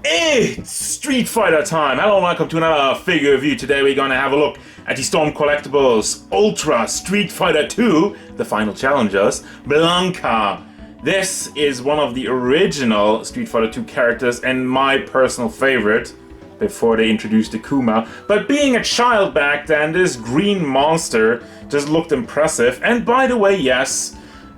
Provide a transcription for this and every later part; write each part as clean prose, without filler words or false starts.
It's Street Fighter time! Hello and welcome to another figure review. Today we're gonna have a look at the Storm Collectibles Ultra Street Fighter 2, the final challengers, Blanka. This is one of the original Street Fighter 2 characters and my personal favorite before they introduced the Kuma. But being a child back then, this green monster just looked impressive. And by the way, yes,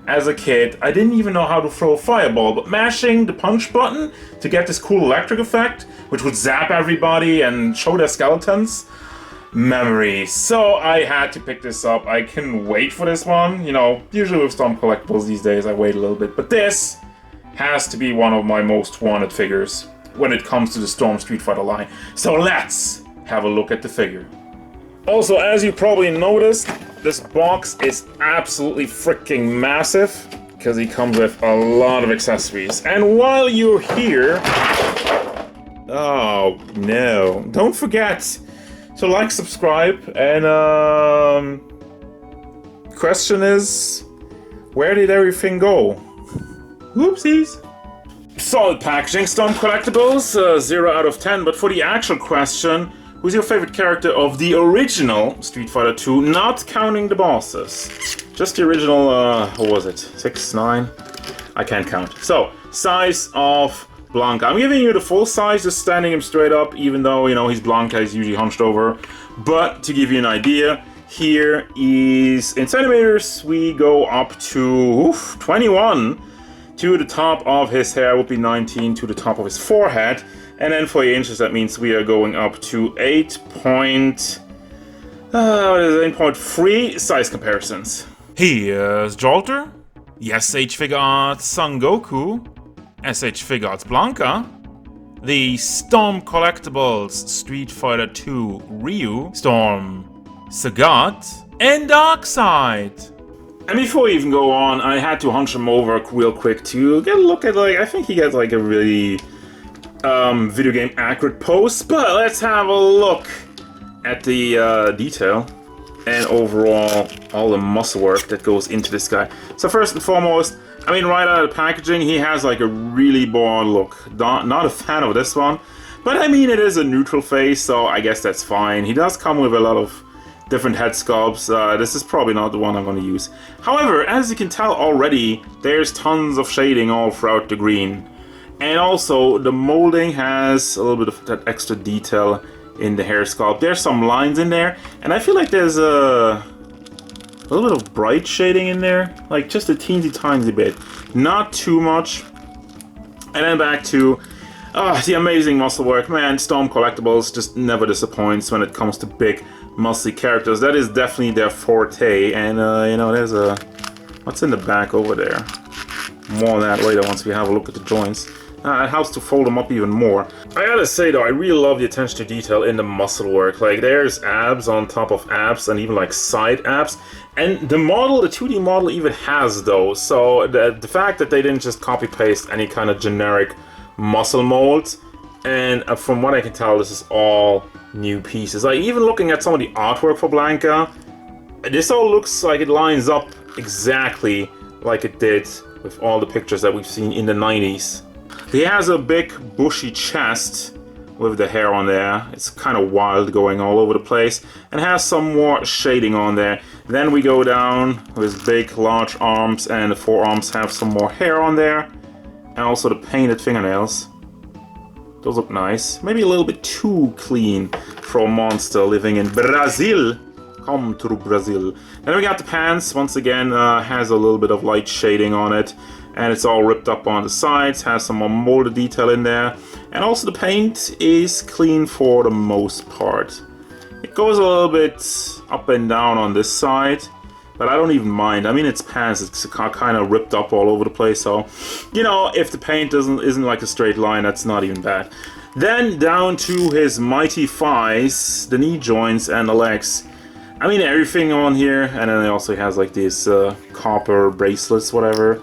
as a kid, I didn't even know how to throw a fireball, but mashing the punch button to get this cool electric effect, which would zap everybody and show their skeletons, memories. So I had to pick this up. I couldn't wait for this one. You know, usually with Storm Collectibles these days I wait a little bit, but this has to be one of my most wanted figures when it comes to the Storm Street Fighter line. So let's have a look at the figure. Also, as you probably noticed, this box is absolutely freaking massive because he comes with a lot of accessories. And while you're here, oh no, don't forget to like, subscribe, and question is, where did everything go? Whoopsies. Solid packaging, Storm Collectibles, 0 out of 10, but for the actual question, who's your favorite character of the original Street Fighter 2, not counting the bosses? Just the original, what was it? 6, 9? I can't count. So, size of Blanka. I'm giving you the full size, just standing him straight up, even though, you know, he's Blanka, he's usually hunched over. But, to give you an idea, here is, in centimeters, we go up to 21. To the top of his hair would be 19, to the top of his forehead. And then for the inches, that means we are going up to 8.3 size comparisons. Here's Jolter, SH Figure Arts Son Goku, SH Figure Arts Blanka, the Storm Collectibles Street Fighter 2 Ryu, Storm Sagat, and Darkseid. And before we even go on, I had to hunch him over real quick to get a look at, like, I think he gets like a really video game accurate pose, but let's have a look at the detail and overall all the muscle work that goes into this guy. So first and foremost, I mean, right out of the packaging, he has like a really broad look. Not a fan of this one, but I mean, it is a neutral face, so I guess that's fine. He does come with a lot of different head sculpts. This is probably not the one I'm going to use. However, as you can tell already, there's tons of shading all throughout the green. And also, the molding has a little bit of that extra detail in the hair sculpt. There's some lines in there, and I feel like there's a little bit of bright shading in there, like just a teensy tiny bit, not too much. And then back to the amazing muscle work. Man, Storm Collectibles just never disappoints when it comes to big, muscly characters. That is definitely their forte. And you know, there's a what's in the back over there. More on that later once we have a look at the joints. It helps to fold them up even more. I gotta say though, I really love the attention to detail in the muscle work. Like, there's abs on top of abs and even like side abs. And the model, the 2D model even has those. So the fact that they didn't just copy paste any kind of generic muscle molds. And from what I can tell, this is all new pieces. Like, even looking at some of the artwork for Blanka, this all looks like it lines up exactly like it did with all the pictures that we've seen in the 90s. He has a big bushy chest with the hair on there. It's kind of wild, going all over the place, and has some more shading on there. Then we go down with big large arms, and the forearms have some more hair on there, and also the painted fingernails. Those look nice. Maybe a little bit too clean for a monster living in Brazil. Come to Brazil. Then we got the pants. Once again, has a little bit of light shading on it. And it's all ripped up on the sides, has some more molded detail in there. And also the paint is clean for the most part. It goes a little bit up and down on this side, but I don't even mind. I mean, it's pants, it's kind of ripped up all over the place, so, you know, if the paint isn't like a straight line, that's not even bad. Then down to his mighty thighs, the knee joints and the legs. I mean, everything on here, and then he also has like these copper bracelets, whatever.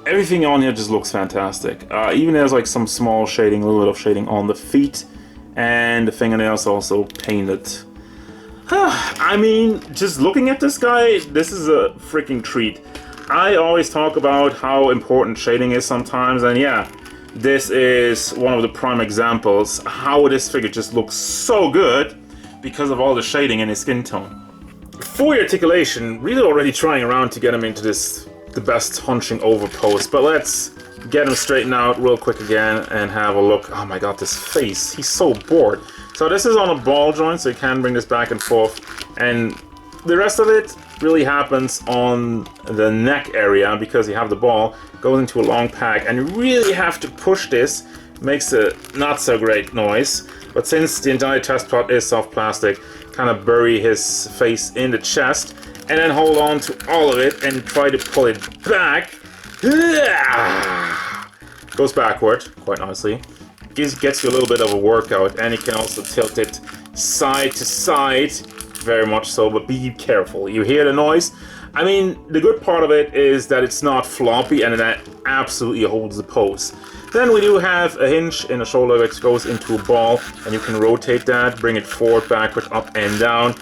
Everything on here just looks fantastic. Even there's like some small shading, a little bit of shading on the feet, and the fingernails also painted. I mean, just looking at this guy, this is a freaking treat. I always talk about how important shading is sometimes, and yeah, this is one of the prime examples how this figure just looks so good because of all the shading in his skin tone. For Articulation, really already trying around to get him into the best hunching over pose, but let's get him straightened out real quick again and have a look. Oh my god, this face, he's so bored. So this is on a ball joint, so you can bring this back and forth, and the rest of it really happens on the neck area because you have the ball, goes into a long pack, and you really have to push this. Makes a not so great noise, but since the entire chest part is soft plastic, kind of bury his face in the chest and then hold on to all of it and try to pull it back. Goes backward quite nicely. Gets you a little bit of a workout, and you can also tilt it side to side, very much so, but be careful. You hear the noise? I mean, the good part of it is that it's not floppy and that absolutely holds the pose. Then we do have a hinge in the shoulder which goes into a ball, and you can rotate that, bring it forward, backward, up and down.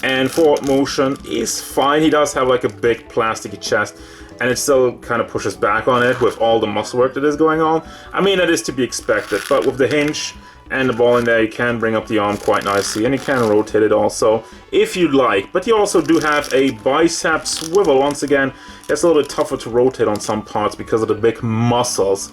And forward motion is fine. He does have like a big plasticky chest, and it still kind of pushes back on it with all the muscle work that is going on. I mean, that is to be expected, but with the hinge and the ball in there, you can bring up the arm quite nicely, and you can rotate it also if you'd like. But you also do have a bicep swivel. Once again, it's a little bit tougher to rotate on some parts because of the big muscles.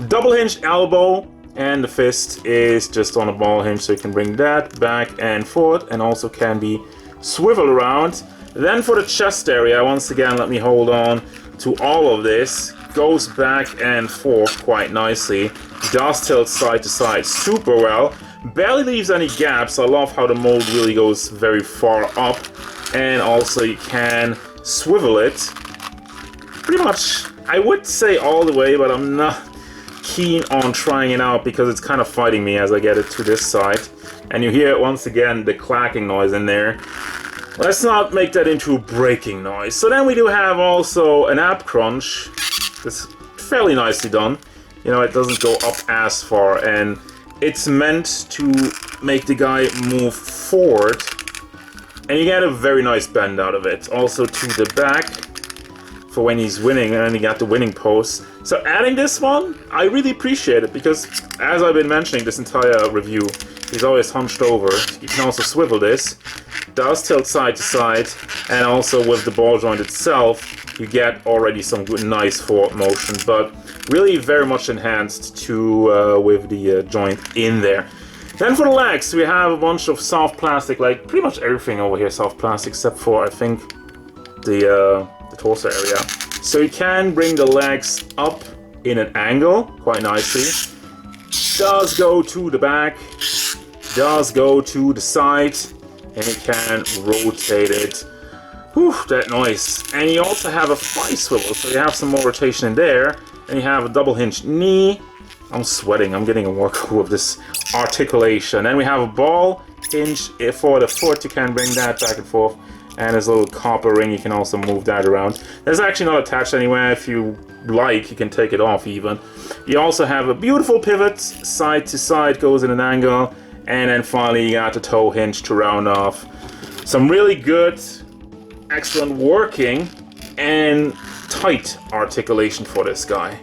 Double hinged elbow, and the fist is just on a ball hinge, so you can bring that back and forth, and also can be swiveled around. Then for the chest area, once again, let me hold on to all of this. Goes back and forth quite nicely. Does tilt side to side super well. Barely leaves any gaps. I love how the mold really goes very far up. And also you can swivel it pretty much, I would say all the way, but I'm not keen on trying it out because it's kind of fighting me as I get it to this side. And you hear once again the clacking noise in there. Let's not make that into a breaking noise. So then we do have also an ab crunch. It's fairly nicely done. You know, it doesn't go up as far, and it's meant to make the guy move forward, and you get a very nice bend out of it. Also to the back for when he's winning, and then you got the winning pose. So adding this one, I really appreciate it because, as I've been mentioning this entire review, he's always hunched over. You can also swivel this. Does tilt side to side, and also with the ball joint itself, you get already some good, nice forward motion, but really very much enhanced to with the joint in there. Then for the legs, we have a bunch of soft plastic, like pretty much everything over here soft plastic, except for I think the torso area. So you can bring the legs up in an angle quite nicely. Does go to the back, does go to the side, and you can rotate it. Whew, that noise. And you also have a thigh swivel, so you have some more rotation in there. And you have a double hinged knee. I'm sweating, I'm getting a workout with this articulation. And we have a ball hinge for the foot. You can bring that back and forth. And there's a little copper ring, you can also move that around. That's actually not attached anywhere. If you like, you can take it off even. You also have a beautiful pivot, side to side, goes in an angle. And then finally you got the toe hinge to round off. Some really good, excellent working and tight articulation for this guy.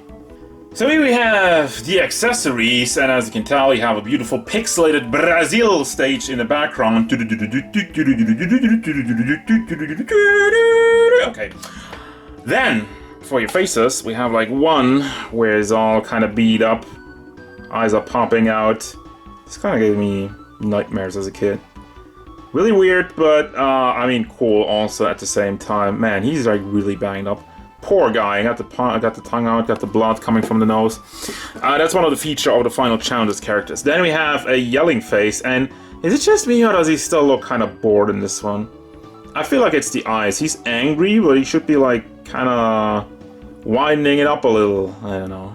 So here we have the accessories, and as you can tell, you have a beautiful pixelated Brazil stage in the background. Okay. Then, for your faces, we have like one where it's all kind of beat up. Eyes are popping out. This kind of gave me nightmares as a kid. Really weird, but I mean cool also at the same time. Man, he's like really banged up. Poor guy. I got the tongue out, got the blood coming from the nose. That's one of the features of the final challenges characters. Then we have a yelling face, and is it just me or does he still look kind of bored in this one? I feel like it's the eyes. He's angry, but he should be like kind of widening it up a little. I don't know.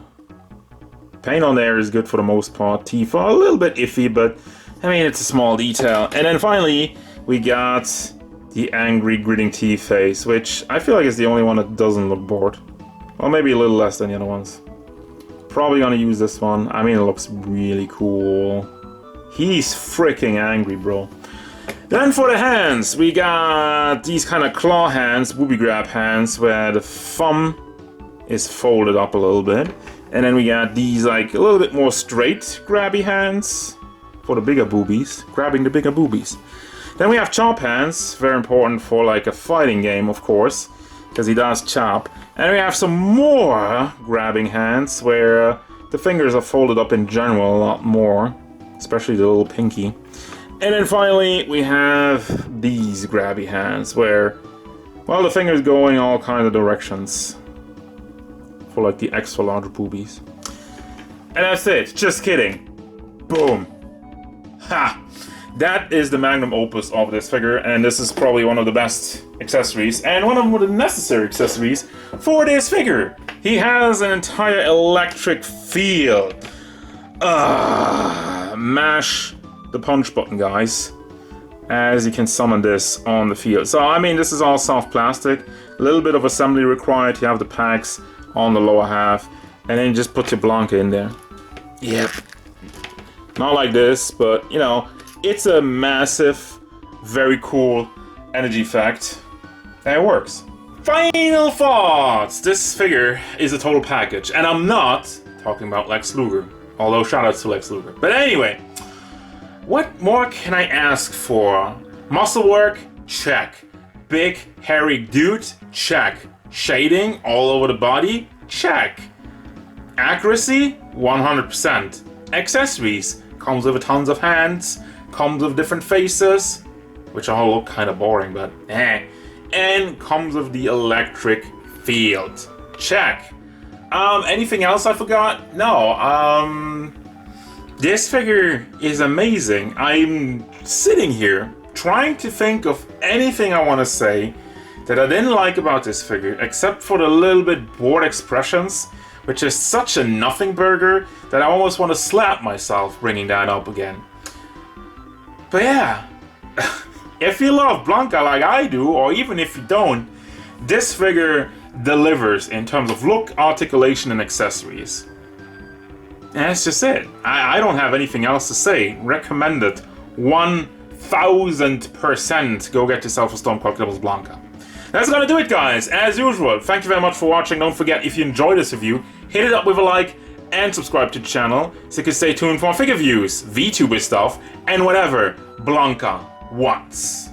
Paint on there is good for the most part. Teeth are a little bit iffy, but I mean, it's a small detail. And then finally, we got the angry, gritting teeth face, which I feel like is the only one that doesn't look bored. Well, maybe a little less than the other ones. Probably gonna use this one. I mean, it looks really cool. He's freaking angry, bro. Then for the hands, we got these kind of claw hands, booby grab hands, where the thumb is folded up a little bit. And then we got these like a little bit more straight grabby hands for the bigger boobies, grabbing the bigger boobies. Then we have chop hands, very important for like a fighting game, of course, because he does chop. And we have some more grabbing hands where the fingers are folded up in general a lot more, especially the little pinky. And then finally we have these grabby hands where, well, the fingers go in all kinds of directions for like the extra large boobies. And that's it, just kidding. Boom. Ha! That is the magnum opus of this figure, and this is probably one of the best accessories, and one of the necessary accessories for this figure. He has an entire electric field. Mash the punch button, guys, as you can summon this on the field. So, I mean, this is all soft plastic. A little bit of assembly required. You have the packs on the lower half, and then just put your Blanka in there. Yep. Not like this, but, you know, it's a massive, very cool energy effect, and it works. Final thoughts! This figure is a total package, and I'm not talking about Lex Luger, although shoutouts to Lex Luger. But anyway, what more can I ask for? Muscle work? Check. Big, hairy dude? Check. Shading all over the body? Check. Accuracy? 100%. Accessories? Comes with tons of hands, comes with different faces, which all look kind of boring, but eh. And comes with the electric field. Check. Anything else I forgot? No. This figure is amazing. I'm sitting here trying to think of anything I want to say that I didn't like about this figure, except for the little bit bored expressions, which is such a nothing burger that I almost want to slap myself bringing that up again. But yeah, if you love Blanka like I do, or even if you don't, this figure delivers in terms of look, articulation, and accessories. And that's just it. I don't have anything else to say. Recommend it 1000%. Go get yourself a Storm Collectibles Blanka. That's gonna do it, guys. As usual, thank you very much for watching. Don't forget, if you enjoyed this review, hit it up with a like and subscribe to the channel so you can stay tuned for more figure reviews, VTuber stuff, and whatever Blanka wants.